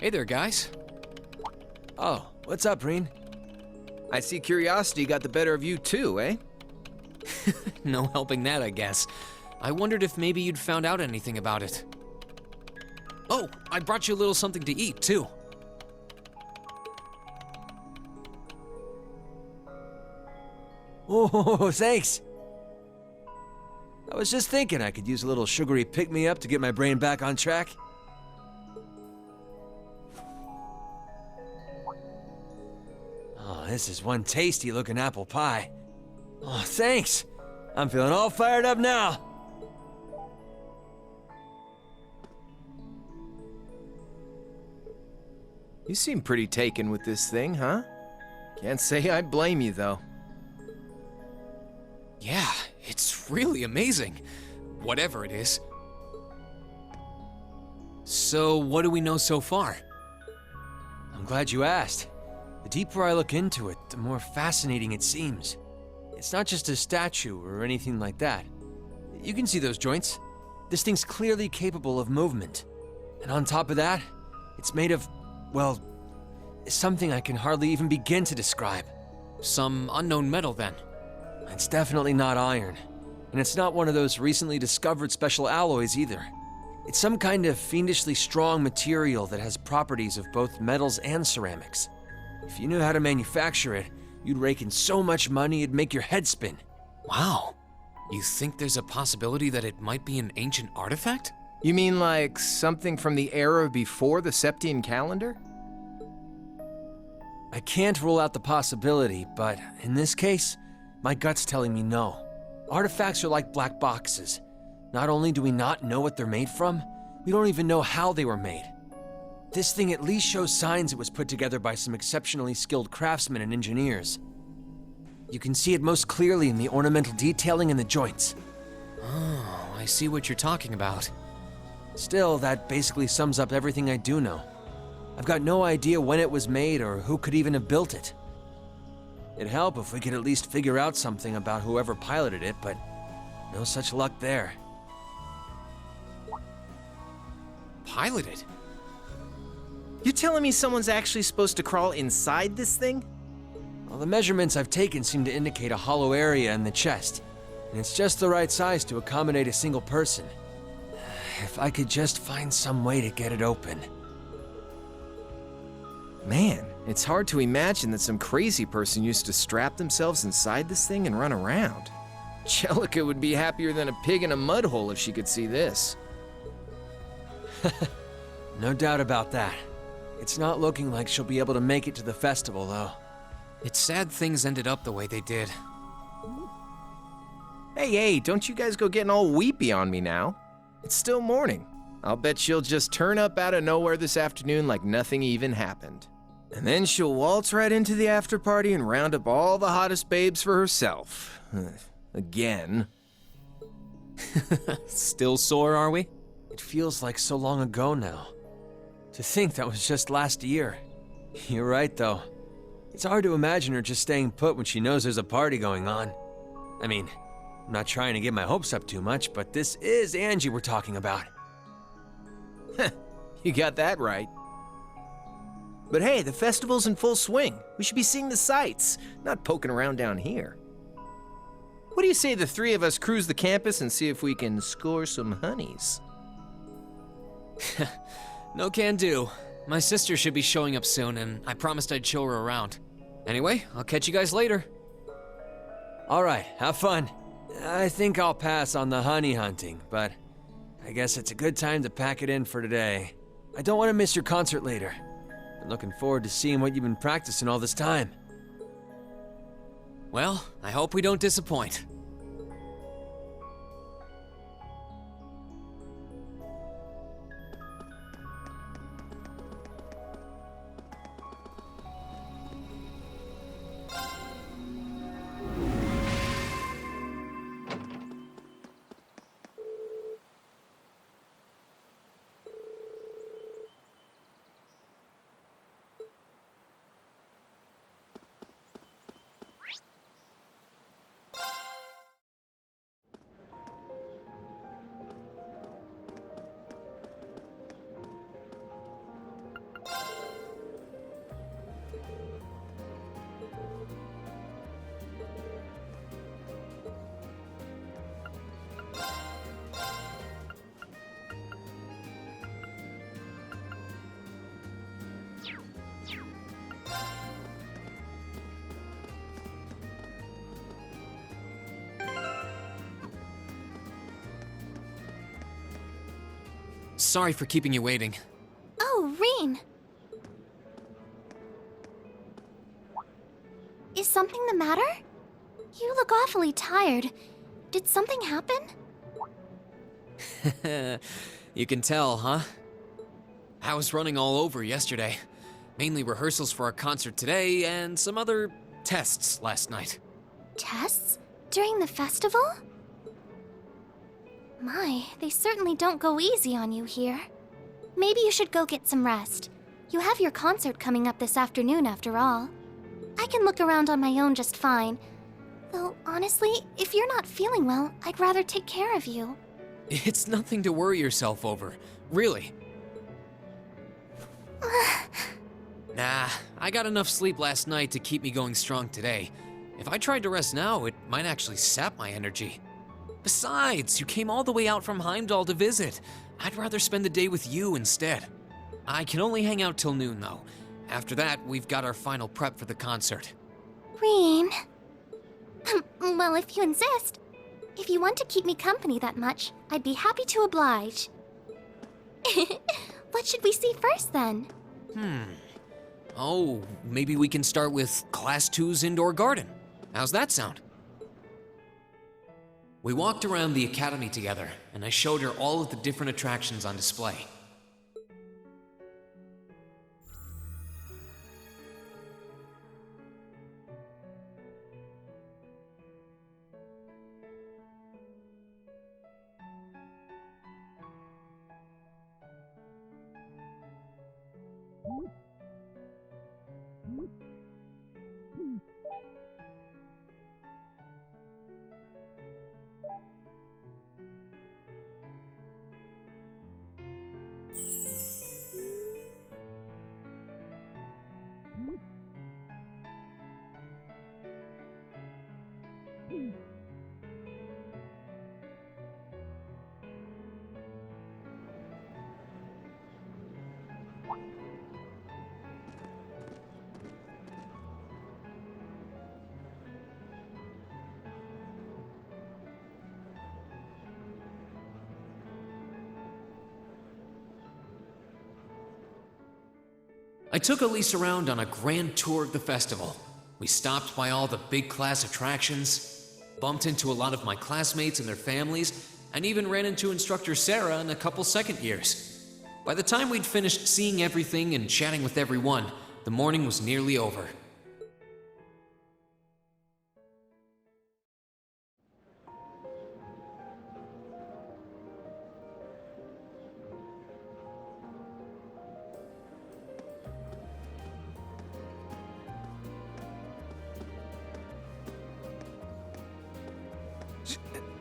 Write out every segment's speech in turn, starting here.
Hey there, guys. Oh, what's up, Reen? I see curiosity got the better of you too, eh? No helping that, I guess. I wondered if maybe you'd found out anything about it. Oh, I brought you a little something to eat, too. Oh, thanks. I was just thinking I could use a little sugary pick-me-up to get my brain back on track. Oh, this is one tasty-looking apple pie. Oh, thanks. I'm feeling all fired up now. You seem pretty taken with this thing, huh? Can't say I blame you, though. Yeah, it's really amazing. Whatever it is. So, what do we know so far? I'm glad you asked. The deeper I look into it, the more fascinating it seems. It's not just a statue or anything like that. You can see those joints. This thing's clearly capable of movement. And on top of that, it's made of, well, something I can hardly even begin to describe. Some unknown metal, then. It's definitely not iron. And it's not one of those recently discovered special alloys either. It's some kind of fiendishly strong material that has properties of both metals and ceramics. If you knew how to manufacture it, you'd rake in so much money it'd make your head spin. Wow. You think there's a possibility that it might be an ancient artifact? You mean like something from the era before the Septian calendar? I can't rule out the possibility, but in this case, my gut's telling me no. Artifacts are like black boxes. Not only do we not know what they're made from, we don't even know how they were made. This thing at least shows signs it was put together by some exceptionally skilled craftsmen and engineers. You can see it most clearly in the ornamental detailing in the joints. Oh, I see what you're talking about. Still, that basically sums up everything I do know. I've got no idea when it was made or who could even have built it. It'd help if we could at least figure out something about whoever piloted it, but no such luck there. Piloted? You're telling me someone's actually supposed to crawl inside this thing? Well, the measurements I've taken seem to indicate a hollow area in the chest, and it's just the right size to accommodate a single person. If I could just find some way to get it open. Man, it's hard to imagine that some crazy person used to strap themselves inside this thing and run around. Jellica would be happier than a pig in a mud hole if she could see this. No doubt about that. It's not looking like she'll be able to make it to the festival, though. It's sad things ended up the way they did. Hey, don't you guys go getting all weepy on me now. It's still morning. I'll bet she'll just turn up out of nowhere this afternoon like nothing even happened. And then she'll waltz right into the after party and round up all the hottest babes for herself. Again. Still sore, are we? It feels like so long ago now. To think that was just last year. You're right, though. It's hard to imagine her just staying put when she knows there's a party going on. I mean, I'm not trying to get my hopes up too much, but this is Angie we're talking about. You got that right. But hey, the festival's in full swing. We should be seeing the sights, not poking around down here. What do you say the three of us cruise the campus and see if we can score some honeys? No can do. My sister should be showing up soon, and I promised I'd show her around. Anyway, I'll catch you guys later. Alright, have fun. I think I'll pass on the honey hunting, but I guess it's a good time to pack it in for today. I don't want to miss your concert later. I'm looking forward to seeing what you've been practicing all this time. Well, I hope we don't disappoint. Sorry for keeping you waiting. Oh, Rean. Is something the matter? You look awfully tired. Did something happen? You can tell, huh? I was running all over yesterday. Mainly rehearsals for our concert today and some other tests last night. Tests? During the festival? My, they certainly don't go easy on you here. Maybe you should go get some rest. You have your concert coming up this afternoon after all. I can look around on my own just fine. Though, honestly, if you're not feeling well, I'd rather take care of you. It's nothing to worry yourself over, really. Nah, I got enough sleep last night to keep me going strong today. If I tried to rest now, it might actually sap my energy. Besides, you came all the way out from Heimdall to visit. I'd rather spend the day with you instead. I can only hang out till noon, though. After that, we've got our final prep for the concert. Rean. Well, if you insist. If you want to keep me company that much, I'd be happy to oblige. What should we see first, then? Oh, maybe we can start with Class 2's indoor garden. How's that sound? We walked around the academy together, and I showed her all of the different attractions on display. I took Elise around on a grand tour of the festival. We stopped by all the big class attractions, bumped into a lot of my classmates and their families, and even ran into instructor Sarah and a couple second years. By the time we'd finished seeing everything and chatting with everyone, the morning was nearly over.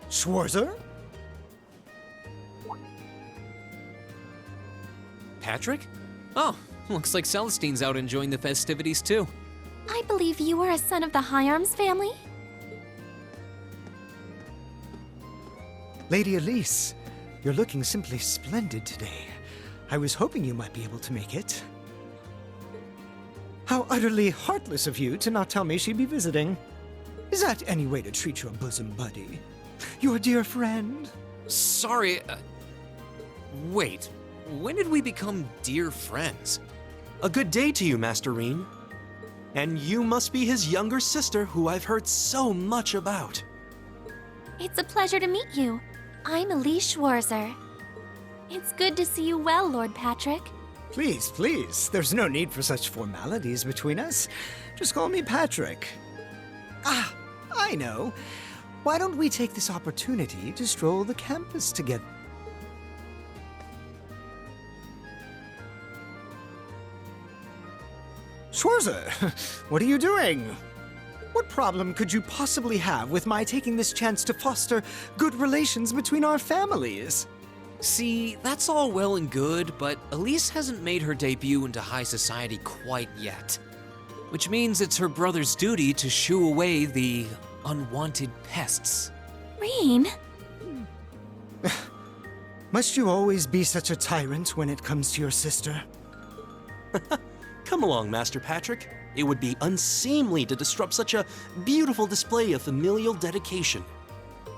Schwarzer? Patrick? Oh, looks like Celestine's out enjoying the festivities too. I believe you are a son of the High Arms family? Lady Elise, you're looking simply splendid today. I was hoping you might be able to make it. How utterly heartless of you to not tell me she'd be visiting. Is that any way to treat your bosom buddy? Your dear friend? Sorry, wait, when did we become dear friends? A good day to you, Master Reen. And you must be his younger sister who I've heard so much about. It's a pleasure to meet you. I'm Elise Schwarzer. It's good to see you well, Lord Patrick. Please, please, there's no need for such formalities between us. Just call me Patrick. Ah, I know. Why don't we take this opportunity to stroll the campus together? Schwarzer, what are you doing? What problem could you possibly have with my taking this chance to foster good relations between our families? See, that's all well and good, but Elise hasn't made her debut into high society quite yet. Which means it's her brother's duty to shoo away the unwanted pests. Reen? Must you always be such a tyrant when it comes to your sister? Come along, Master Patrick. It would be unseemly to disrupt such a beautiful display of familial dedication.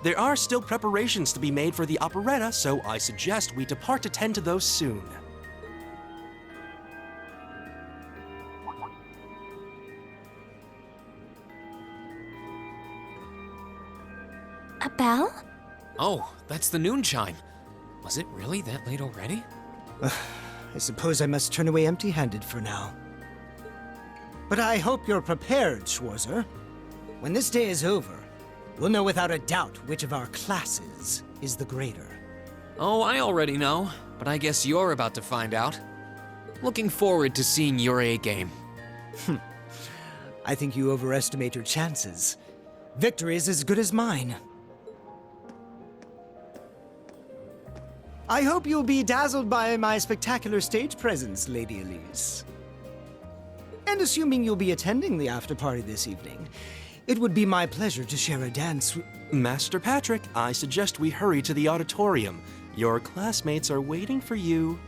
There are still preparations to be made for the operetta, so I suggest we depart to tend to those soon. A bell? Oh, that's the noon chime. Was it really that late already? I suppose I must turn away empty-handed for now. But I hope you're prepared, Schwarzer. When this day is over, we'll know without a doubt which of our classes is the greater. Oh, I already know, but I guess you're about to find out. Looking forward to seeing your A game. I think you overestimate your chances. Victory is as good as mine. I hope you'll be dazzled by my spectacular stage presence, Lady Elise. And assuming you'll be attending the after-party this evening, it would be my pleasure to share a dance Master Patrick, I suggest we hurry to the auditorium. Your classmates are waiting for you.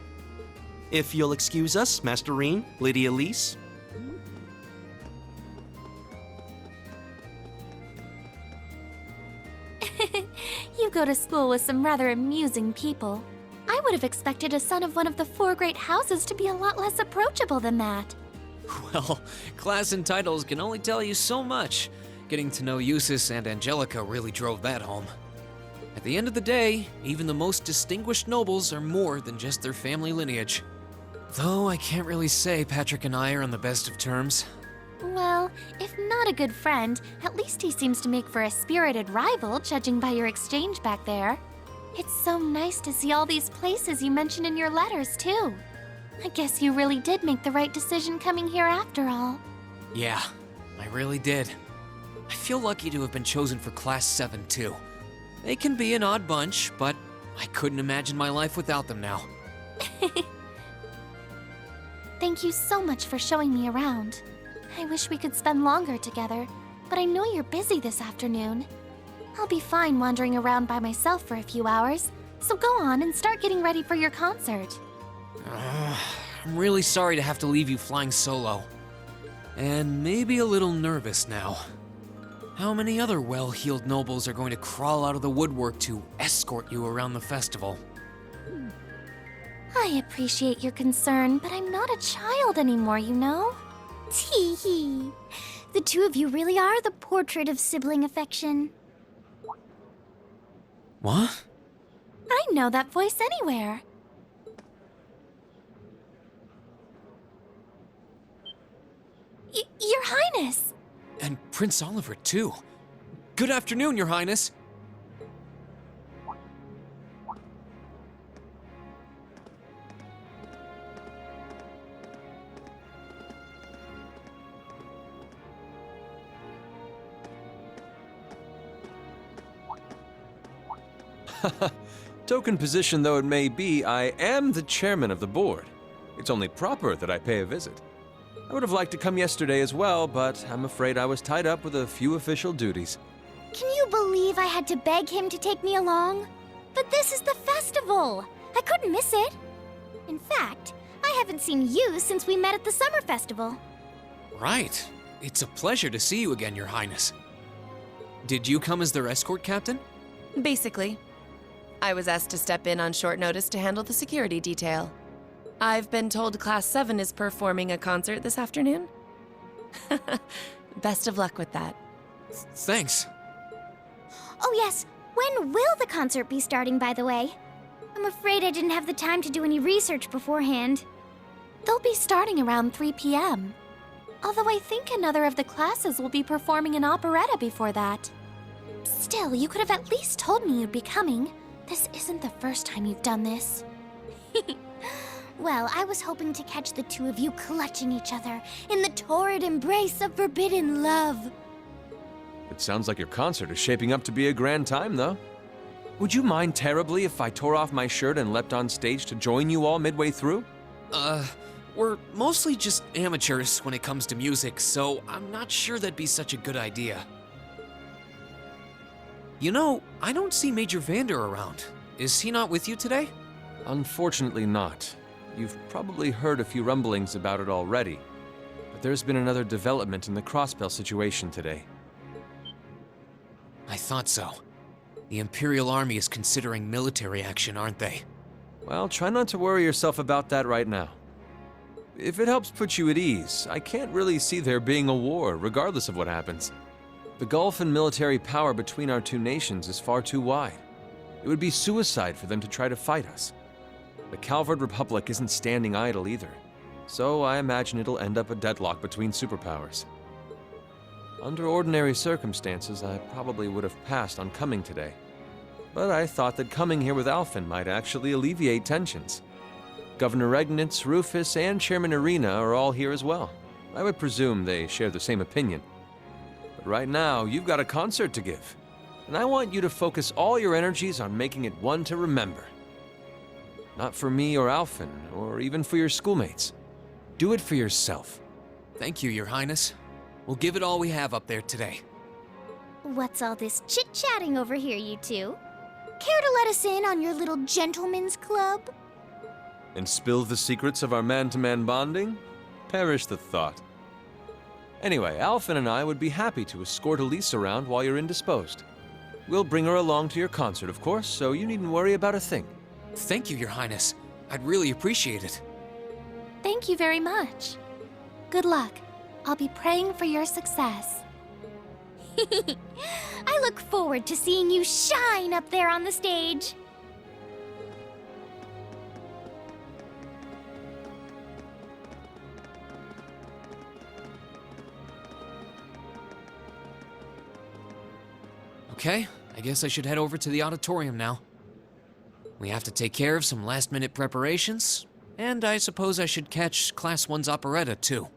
If you'll excuse us, Master Reen, Lady Elise. You go to school with some rather amusing people. I would have expected a son of one of the 4 great houses to be a lot less approachable than that. Well, class and titles can only tell you so much. Getting to know Eustace and Angelica really drove that home. At the end of the day, even the most distinguished nobles are more than just their family lineage. Though I can't really say Patrick and I are on the best of terms. Well, if not a good friend, at least he seems to make for a spirited rival, judging by your exchange back there. It's so nice to see all these places you mentioned in your letters, too. I guess you really did make the right decision coming here after all. Yeah, I really did. I feel lucky to have been chosen for Class 7, too. They can be an odd bunch, but I couldn't imagine my life without them now. Thank you so much for showing me around. I wish we could spend longer together, but I know you're busy this afternoon. I'll be fine wandering around by myself for a few hours, so go on and start getting ready for your concert. I'm really sorry to have to leave you flying solo. And maybe a little nervous now. How many other well-heeled nobles are going to crawl out of the woodwork to escort you around the festival? I appreciate your concern, but I'm not a child anymore, you know? Tee hee. The two of you really are the portrait of sibling affection. What? I know that voice anywhere. Your Highness! And Prince Oliver, too. Good afternoon, Your Highness. Token position though it may be, I am the chairman of the board. It's only proper that I pay a visit. I would have liked to come yesterday as well, but I'm afraid I was tied up with a few official duties. Can you believe I had to beg him to take me along? But this is the festival! I couldn't miss it! In fact, I haven't seen you since we met at the summer festival. Right. It's a pleasure to see you again, Your Highness. Did you come as their escort captain? Basically. I was asked to step in on short notice to handle the security detail. I've been told Class 7 is performing a concert this afternoon. Best of luck with that. Thanks. Oh yes, when will the concert be starting, by the way? I'm afraid I didn't have the time to do any research beforehand. They'll be starting around 3 p.m. Although I think another of the classes will be performing an operetta before that. Still, you could have at least told me you'd be coming. This isn't the first time you've done this. Well, I was hoping to catch the two of you clutching each other in the torrid embrace of forbidden love. It sounds like your concert is shaping up to be a grand time, though. Would you mind terribly if I tore off my shirt and leapt on stage to join you all midway through? We're mostly just amateurs when it comes to music, so I'm not sure that'd be such a good idea. You know, I don't see Major Vander around. Is he not with you today? Unfortunately not. You've probably heard a few rumblings about it already, but there's been another development in the Crossbell situation today. I thought so. The Imperial Army is considering military action, aren't they? Well, try not to worry yourself about that right now. If it helps put you at ease, I can't really see there being a war, regardless of what happens. The gulf in military power between our two nations is far too wide. It would be suicide for them to try to fight us. The Calvard Republic isn't standing idle either, so I imagine it'll end up a deadlock between superpowers. Under ordinary circumstances, I probably would have passed on coming today, but I thought that coming here with Alphen might actually alleviate tensions. Governor Regnitz, Rufus, and Chairman Arena are all here as well. I would presume they share the same opinion. But right now, you've got a concert to give, and I want you to focus all your energies on making it one to remember. Not for me or Alphen, or even for your schoolmates. Do it for yourself. Thank you, Your Highness. We'll give it all we have up there today. What's all this chit-chatting over here, you two? Care to let us in on your little gentleman's club? And spill the secrets of our man-to-man bonding? Perish the thought. Anyway, Alphen and I would be happy to escort Elise around while you're indisposed. We'll bring her along to your concert, of course, so you needn't worry about a thing. Thank you, Your Highness. I'd really appreciate it. Thank you very much. Good luck. I'll be praying for your success. I look forward to seeing you shine up there on the stage. Okay, I guess I should head over to the auditorium now. We have to take care of some last-minute preparations, and I suppose I should catch Class 1's operetta, too.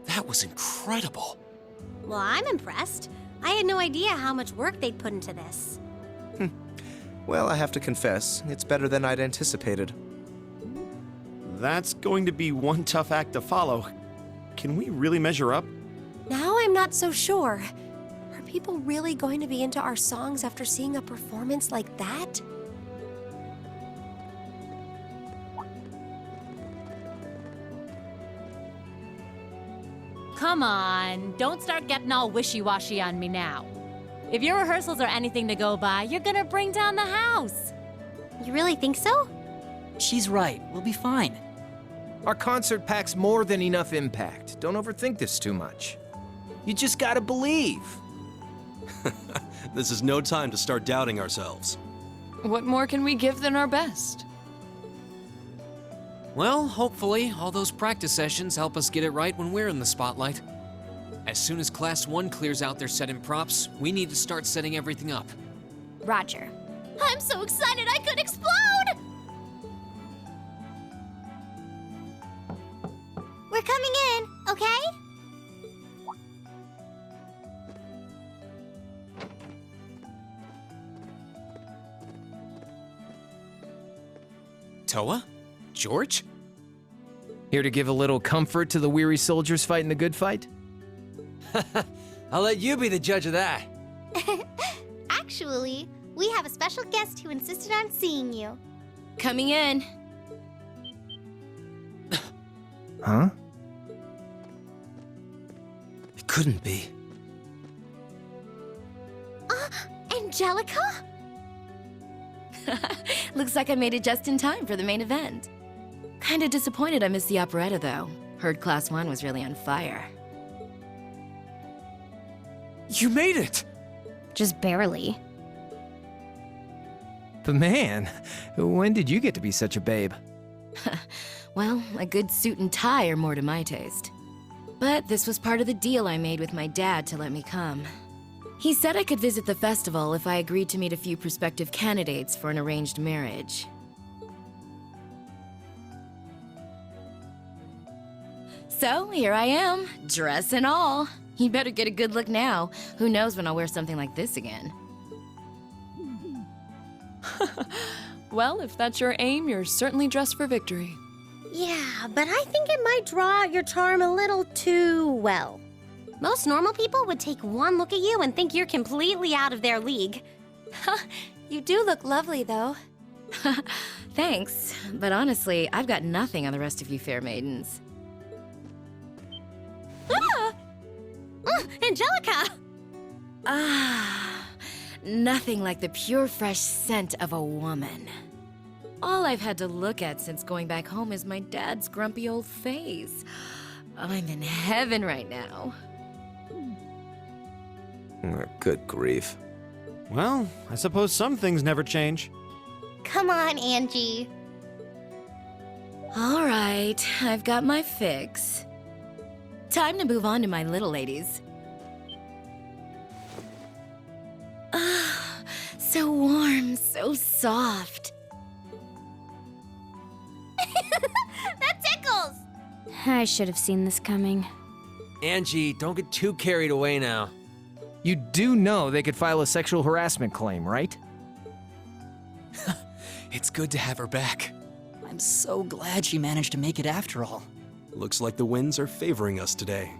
That was incredible. Well, I'm impressed. I had no idea how much work they'd put into this. Well, I have to confess, it's better than I'd anticipated. That's going to be one tough act to follow. Can we really measure up? Now I'm not so sure. Are people really going to be into our songs after seeing a performance like that? Come on, don't start getting all wishy-washy on me now. If your rehearsals are anything to go by, you're gonna bring down the house. You really think so? She's right. We'll be fine. Our concert packs more than enough impact. Don't overthink this too much. You just gotta believe. This is no time to start doubting ourselves. What more can we give than our best? Well, hopefully, all those practice sessions help us get it right when we're in the spotlight. As soon as Class 1 clears out their set and props, we need to start setting everything up. Roger. I'm so excited I could explode! We're coming in, okay? Toa? George? Here to give a little comfort to the weary soldiers fighting the good fight? I'll let you be the judge of that. Actually, we have a special guest who insisted on seeing you. Coming in. Huh? It couldn't be. Angelica? Looks like I made it just in time for the main event. Kinda disappointed I missed the operetta, though. Heard Class 1 was really on fire. You made it! Just barely. But man, when did you get to be such a babe? Well, a good suit and tie are more to my taste. But this was part of the deal I made with my dad to let me come. He said I could visit the festival if I agreed to meet a few prospective candidates for an arranged marriage. So here I am, dress and all. You better get a good look now. Who knows when I'll wear something like this again. Well, if that's your aim, you're certainly dressed for victory. Yeah, but I think it might draw out your charm a little too well. Most normal people would take one look at you and think you're completely out of their league. You do look lovely, though. Thanks, but honestly, I've got nothing on the rest of you fair maidens. Angelica! Ah, nothing like the pure, fresh scent of a woman. All I've had to look at since going back home is my dad's grumpy old face. I'm in heaven right now. Good grief. Well, I suppose some things never change. Come on, Angie. All right, I've got my fix. Time to move on to my little ladies. Ah, so warm, so soft. That tickles! I should have seen this coming. Angie, don't get too carried away now. You do know they could file a sexual harassment claim, right? It's good to have her back. I'm so glad she managed to make it after all. Looks like the winds are favoring us today.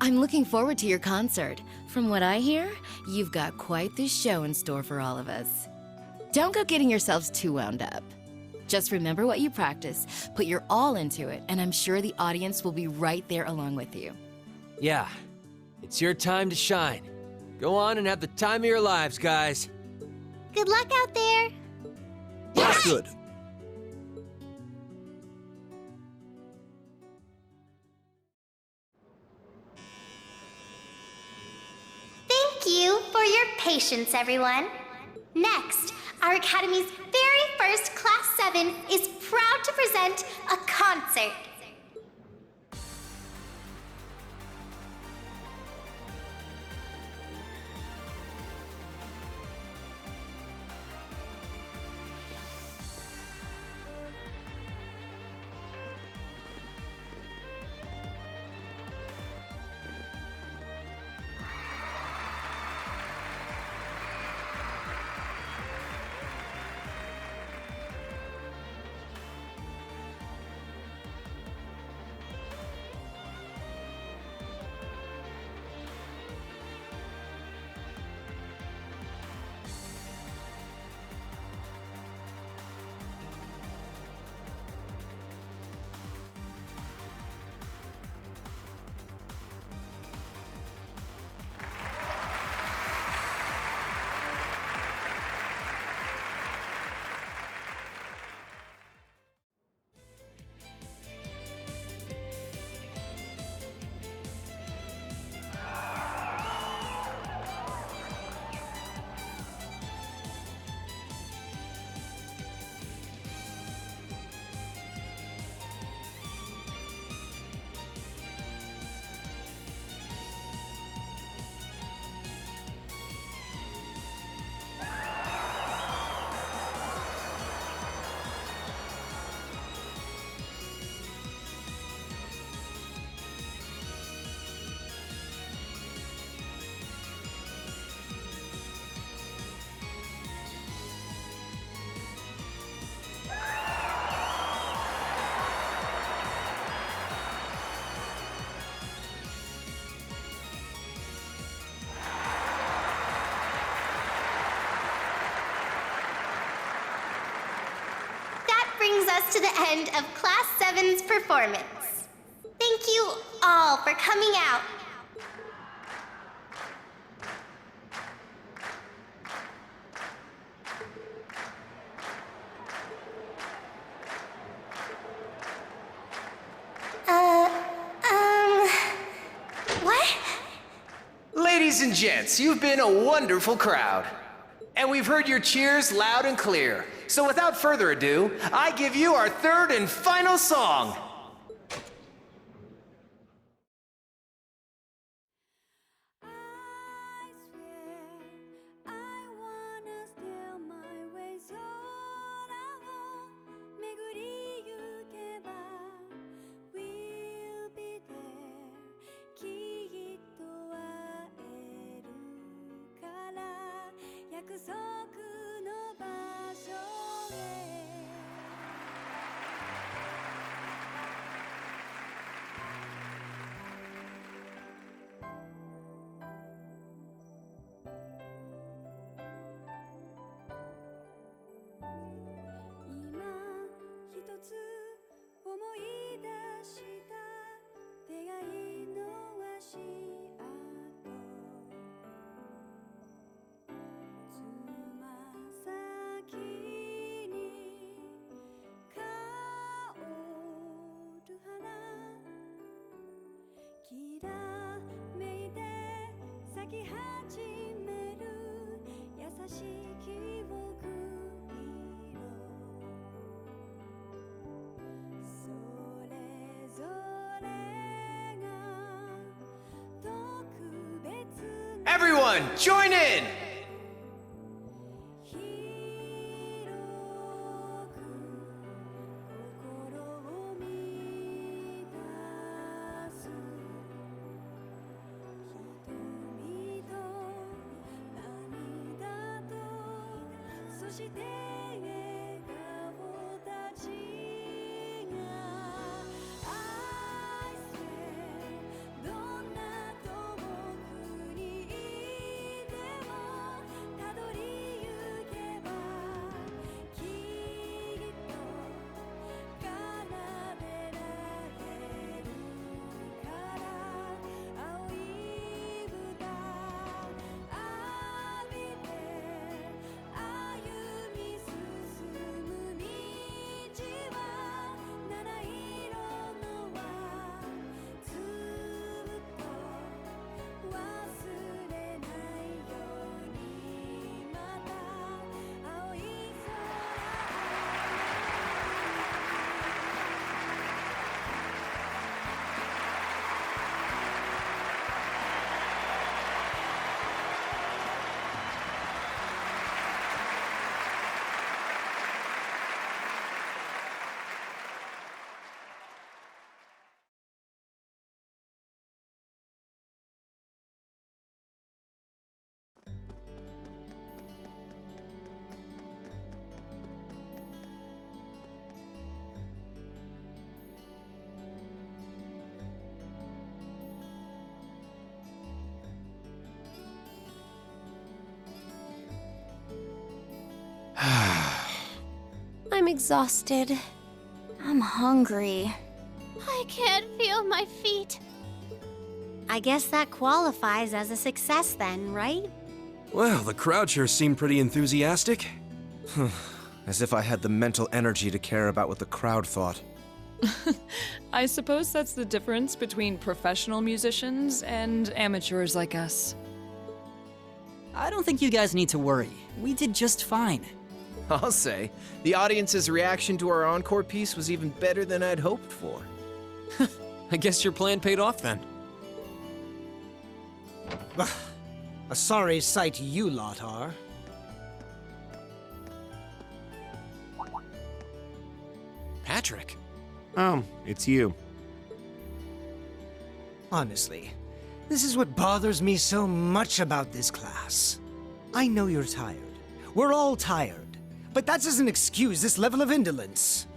I'm looking forward to your concert. From what I hear, you've got quite the show in store for all of us. Don't go getting yourselves too wound up. Just remember what you practice, put your all into it, and I'm sure the audience will be right there along with you. Yeah, it's your time to shine. Go on and have the time of your lives, guys. Good luck out there. That's good. Thank you for your patience, everyone. Next, our Academy's very first Class 7 is proud to present a concert. Brings us to the end of Class 7's performance. Thank you all for coming out. What? Ladies and gents, you've been a wonderful crowd. And we've heard your cheers loud and clear. So without further ado, I give you our third and final song. Everyone, join in! I'm exhausted. I'm hungry. I can't feel my feet. I guess that qualifies as a success then, right? Well, the crowd sure seemed pretty enthusiastic. As if I had the mental energy to care about what the crowd thought. I suppose that's the difference between professional musicians and amateurs like us. I don't think you guys need to worry. We did just fine. I'll say, the audience's reaction to our encore piece was even better than I'd hoped for. I guess your plan paid off then. A sorry sight you lot are. Patrick. It's you. Honestly, this is what bothers me so much about this class. I know you're tired. We're all tired. But that doesn't excuse this level of indolence.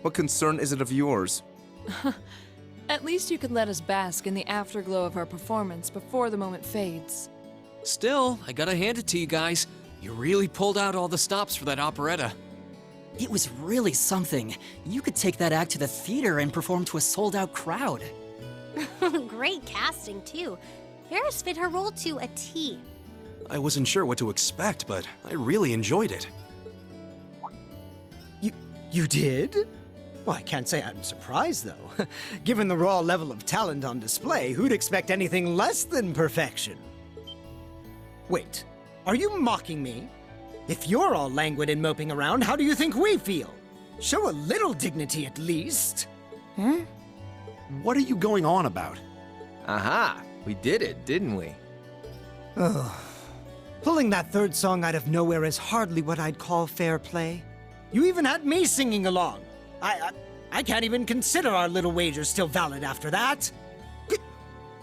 What concern is it of yours? At least you could let us bask in the afterglow of our performance before the moment fades. Still, I gotta hand it to you guys. You really pulled out all the stops for that operetta. It was really something. You could take that act to the theater and perform to a sold-out crowd. Great casting, too. Ferris fit her role to a T. I wasn't sure what to expect, but I really enjoyed it. You did? Well, I can't say I'm surprised, though. Given the raw level of talent on display, who'd expect anything less than perfection? Wait, are you mocking me? If you're all languid and moping around, how do you think we feel? Show a little dignity at least. Huh? What are you going on about? Aha! We did it, didn't we? Oh. Pulling that third song out of nowhere is hardly what I'd call fair play. You even had me singing along. I can't even consider our little wager still valid after that.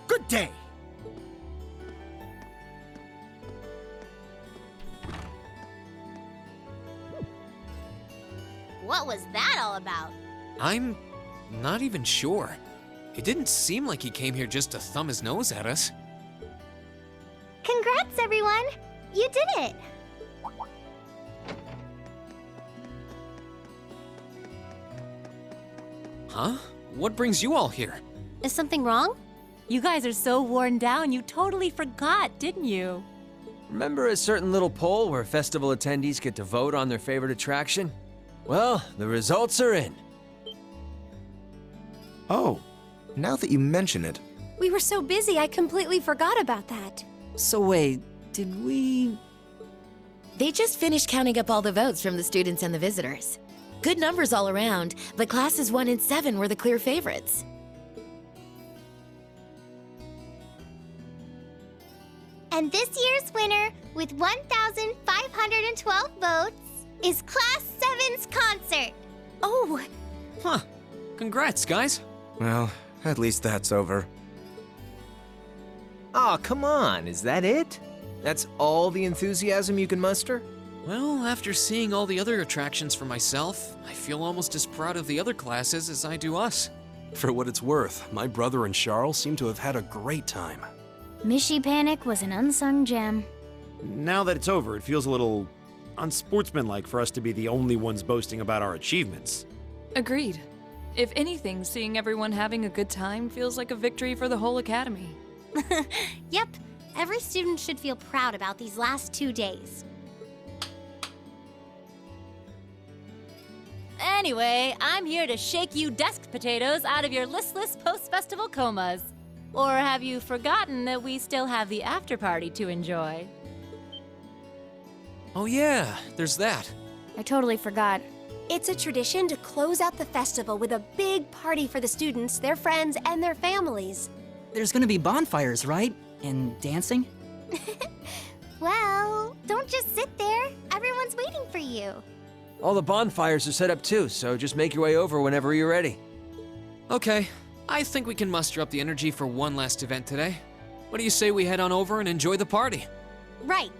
Good day. What was that all about? I'm not even sure. It didn't seem like he came here just to thumb his nose at us. Congrats, everyone! You did it! Huh? What brings you all here? Is something wrong? You guys are so worn down, you totally forgot, didn't you? Remember a certain little poll where festival attendees get to vote on their favorite attraction? Well, the results are in. Oh, now that you mention it. We were so busy, I completely forgot about that. So wait, did we... They just finished counting up all the votes from the students and the visitors. Good numbers all around, but classes 1 and 7 were the clear favorites. And this year's winner, with 1,512 votes, is Class 7's concert. Oh! Huh. Congrats, guys. Well, at least that's over. Aw, come on, is that it? That's all the enthusiasm you can muster? Well, after seeing all the other attractions for myself, I feel almost as proud of the other classes as I do us. For what it's worth, my brother and Charles seem to have had a great time. Mishy Panic was an unsung gem. Now that it's over, it feels a little unsportsmanlike for us to be the only ones boasting about our achievements. Agreed. If anything, seeing everyone having a good time feels like a victory for the whole academy. Yep, every student should feel proud about these last 2 days. Anyway, I'm here to shake you desk potatoes out of your listless post-festival comas. Or have you forgotten that we still have the after party to enjoy? Oh yeah, there's that. I totally forgot. It's a tradition to close out the festival with a big party for the students, their friends, and their families. There's gonna be bonfires, right? And dancing? Well, don't just sit there. Everyone's waiting for you. All the bonfires are set up too, so just make your way over whenever you're ready. Okay, I think we can muster up the energy for one last event today. What do you say we head on over and enjoy the party? Right,